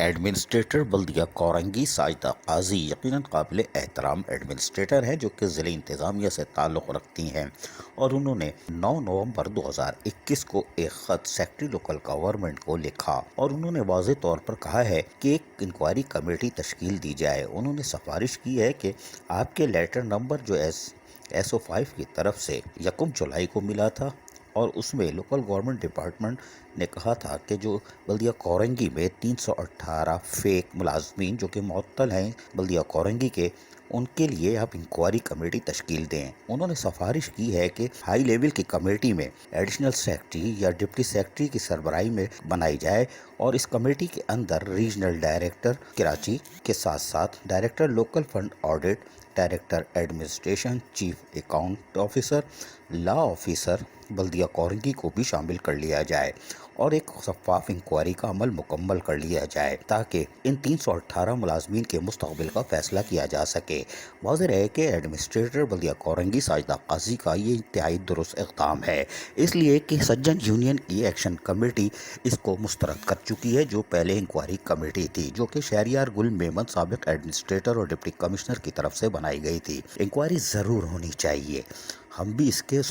Administrator بلدیہ کورنگی ساجدہ قاضی یقیناً قابل احترام ایڈمنسٹریٹر ہیں جو کہ ضلع انتظامیہ سے تعلق رکھتی ہیں، اور انہوں نے 9 نومبر 2021 کو ایک خط سیکرٹری لوکل گورنمنٹ کو لکھا اور انہوں نے واضح طور پر کہا ہے کہ ایک انکوائری کمیٹی تشکیل دی جائے۔ انہوں نے سفارش کی ہے کہ آپ کے لیٹر نمبر جو SO5 کی طرف سے 1 جولائی کو ملا تھا، اور اس میں لوکل گورنمنٹ ڈپارٹمنٹ نے کہا تھا کہ جو بلدیہ کورنگی میں 318 فیک ملازمین جو کہ معطل ہیں بلدیہ کورنگی کے، ان کے لیے آپ انکوائری کمیٹی تشکیل دیں۔ انہوں نے سفارش کی ہے کہ ہائی لیول کی کمیٹی میں ایڈیشنل سیکرٹری یا ڈپٹی سیکرٹری کی سربراہی میں بنائی جائے، اور اس کمیٹی کے اندر ریجنل ڈائریکٹر کراچی کے ساتھ ساتھ director local fund audit, director administration, chief account officer, law officer بلدیہ کورنگی کو بھی شامل کر لیا جائے، اور ایک شفاف انکوائری کا عمل مکمل کر لیا جائے تاکہ ان 318 ملازمین کے مستقبل کا فیصلہ کیا جا سکے۔ واضح رہے کہ ایڈمنسٹریٹر بلدیہ کورنگی ساجدہ قاضی کا یہ انتہائی درست اقدام ہے، اس لیے کہ سجن یونین کی ایکشن کمیٹی اس کو مسترد کر چکی ہے، جو پہلے انکوائری کمیٹی تھی جو کہ شہریار گل میمن سابق ایڈمنسٹریٹر اور ڈپٹی کمشنر کی طرف سے بنائی گئی تھی۔ انکوائری ضرور ہونی چاہیے، ہم بھی اس کے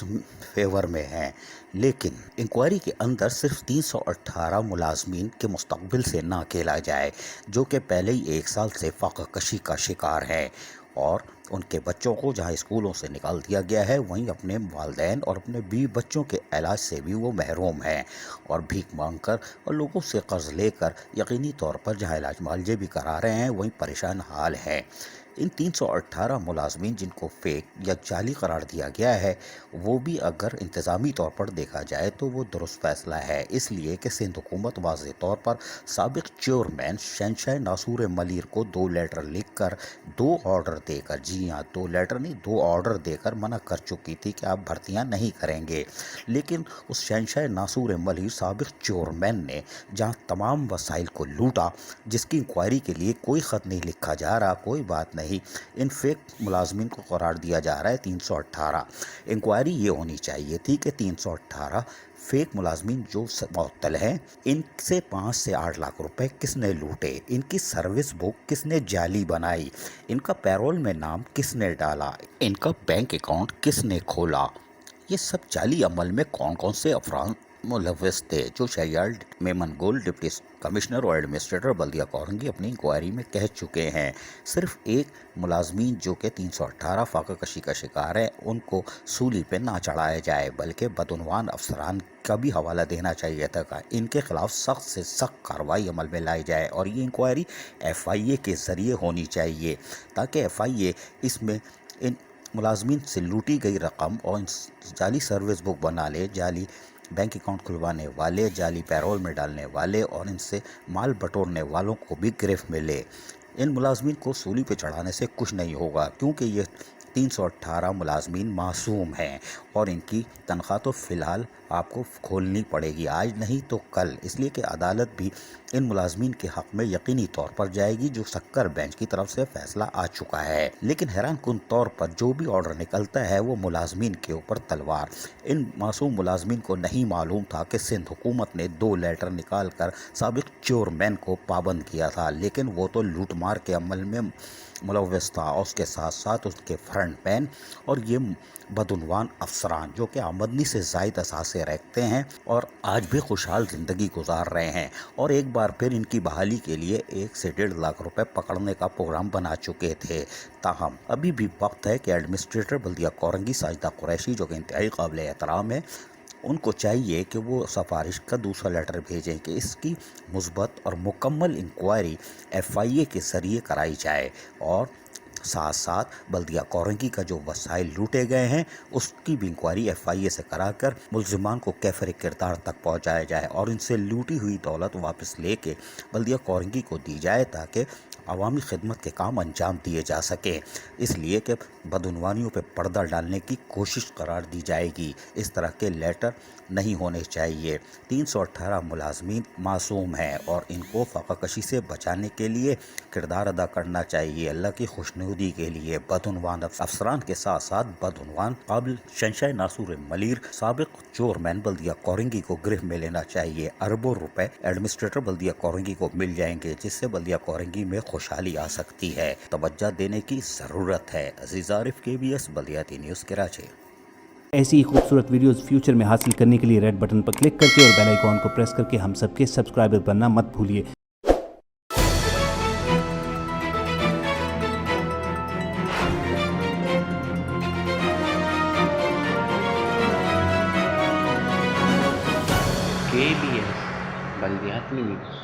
فیور میں ہیں، لیکن انکوائری کے اندر صرف 318 ملازمین کے مستقبل سے نہ کھیلا جائے جو کہ پہلے ہی 1 سال سے فاقہ کشی کا شکار ہیں، اور ان کے بچوں کو جہاں اسکولوں سے نکال دیا گیا ہے وہیں اپنے والدین اور اپنے بیوی بچوں کے علاج سے بھی وہ محروم ہیں، اور بھیک مانگ کر اور لوگوں سے قرض لے کر یقینی طور پر جہاں علاج معالجے بھی کرا رہے ہیں وہیں پریشان حال ہیں۔ ان 318 ملازمین جن کو فیک یا جعلی قرار دیا گیا ہے، وہ بھی اگر انتظامی طور پر دیکھا جائے تو وہ درست فیصلہ ہے، اس لیے کہ سندھ حکومت واضح طور پر سابق چیئرمین شہنشاہ ناصور ملیر کو 2 لیٹر لکھ کر 2 آرڈر دے کر، جی ہاں 2 لیٹر نہیں 2 آرڈر دے کر منع کر چکی تھی کہ آپ بھرتیاں نہیں کریں گے، لیکن اس شہنشاہ ناصور ملیر سابق چیئرمین نے جہاں تمام وسائل کو لوٹا، جس کی انکوائری کے لیے کوئی خط نہیں لکھا جا رہا، کوئی بات نہیں، ان فیک ملازمین کو قرار دیا جا رہا ہے 318۔ انکوائری یہ ہونی چاہیے تھی کہ 318 فیک ملازمین جو معطل ہیں، ان سے 5 سے 8 لاکھ روپے کس نے لوٹے، ان کی سروس بک کس نے جعلی بنائی، ان کا پیرول میں نام کس نے ڈالا، ان کا بینک اکاؤنٹ کس نے کھولا، یہ سب جعلی عمل میں کون کون سے افراد ملوث تھے، جو شہریار میمن گل ڈپٹی کمشنر اور ایڈمنسٹریٹر بلدیہ کورنگی اپنی انکوائری میں کہہ چکے ہیں۔ صرف ایک ملازمین جو کہ 318 فاقہ کشی کا شکار ہے ان کو سولی پہ نہ چڑھایا جائے، بلکہ بدعنوان افسران کا بھی حوالہ دینا چاہیے تھا کہ ان کے خلاف سخت سے سخت کارروائی عمل میں لائی جائے، اور یہ انکوائری FIA کے ذریعے ہونی چاہیے تاکہ FIA اس میں ان ملازمین سے لوٹی گئی رقم اور جعلی سروس بک بنا لے، جعلی بینک اکاؤنٹ کھلوانے والے، جعلی پیرول میں ڈالنے والے اور ان سے مال بٹورنے والوں کو بھی گرفت میں لے۔ ان ملازمین کو سولی پہ چڑھانے سے کچھ نہیں ہوگا، کیونکہ یہ 318 ملازمین معصوم ہیں، اور ان کی تنخواہ تو فی الحال آپ کو کھولنی پڑے گی، آج نہیں تو کل، اس لیے کہ عدالت بھی ان ملازمین کے حق میں یقینی طور پر جائے گی، جو سکر بینچ کی طرف سے فیصلہ آ چکا ہے۔ لیکن حیران کن طور پر جو بھی آرڈر نکلتا ہے وہ ملازمین کے اوپر تلوار۔ ان معصوم ملازمین کو نہیں معلوم تھا کہ سندھ حکومت نے 2 لیٹر نکال کر سابق چیئرمین کو پابند کیا تھا، لیکن وہ تو لوٹ مار کے عمل میں ملوث تھا، اور اس کے ساتھ ساتھ اس کے فرنٹ مین اور یہ بدعنوان افسران جو کہ آمدنی سے زائد اثاثے رکھتے ہیں اور آج بھی خوشحال زندگی گزار رہے ہیں، اور ایک بار پھر ان کی بحالی کے لیے 1 سے 1.5 لاکھ روپے پکڑنے کا پروگرام بنا چکے تھے۔ تاہم ابھی بھی وقت ہے کہ ایڈمنسٹریٹر بلدیہ کورنگی ساجدہ قریشی جو کہ انتہائی قابل احترام ہے، ان کو چاہیے کہ وہ سفارش کا دوسرا لیٹر بھیجیں کہ اس کی مثبت اور مکمل انکوائری FIA کے ذریعے کرائی جائے، اور ساتھ ساتھ بلدیہ کورنگی کا جو وسائل لوٹے گئے ہیں اس کی بھی انکوائری FIA سے کرا کر ملزمان کو کیفر کردار تک پہنچایا جائے، اور ان سے لوٹی ہوئی دولت واپس لے کے بلدیہ کورنگی کو دی جائے تاکہ عوامی خدمت کے کام انجام دیے جا سکیں، اس لیے کہ بدعنوانیوں پہ پردہ ڈالنے کی کوشش قرار دی جائے گی۔ اس طرح کے لیٹر نہیں ہونے چاہیے۔ 318 ملازمین معصوم ہیں اور ان کو فاقہ کشی سے بچانے کے لیے کردار ادا کرنا چاہیے۔ اللہ کی خوشنودی کے لیے بدعنوان افسران کے ساتھ ساتھ بدعنوان قابل شہنشاہ ناصر ملیر سابق چورمین بلدیہ کورنگی کو گرفت میں لینا چاہیے۔ اربوں روپے ایڈمنسٹریٹر بلدیہ کورنگی کو مل جائیں گے، جس سے بلدیہ کورنگی میں خوشحالی آ سکتی ہے۔ توجہ دینے کی ضرورت ہے۔ عزیز عارف، KBS بلدیاتی نیوز کراچی۔ ایسی ہی خوبصورت ویڈیوز فیوچر میں حاصل کرنے کے لیے ریڈ بٹن پر کلک کر کے اور بیل آئیکن کو پریس کر کے ہم سب کے سبسکرائبر بننا مت بھولیے۔ KBS بلدیاتی نیوز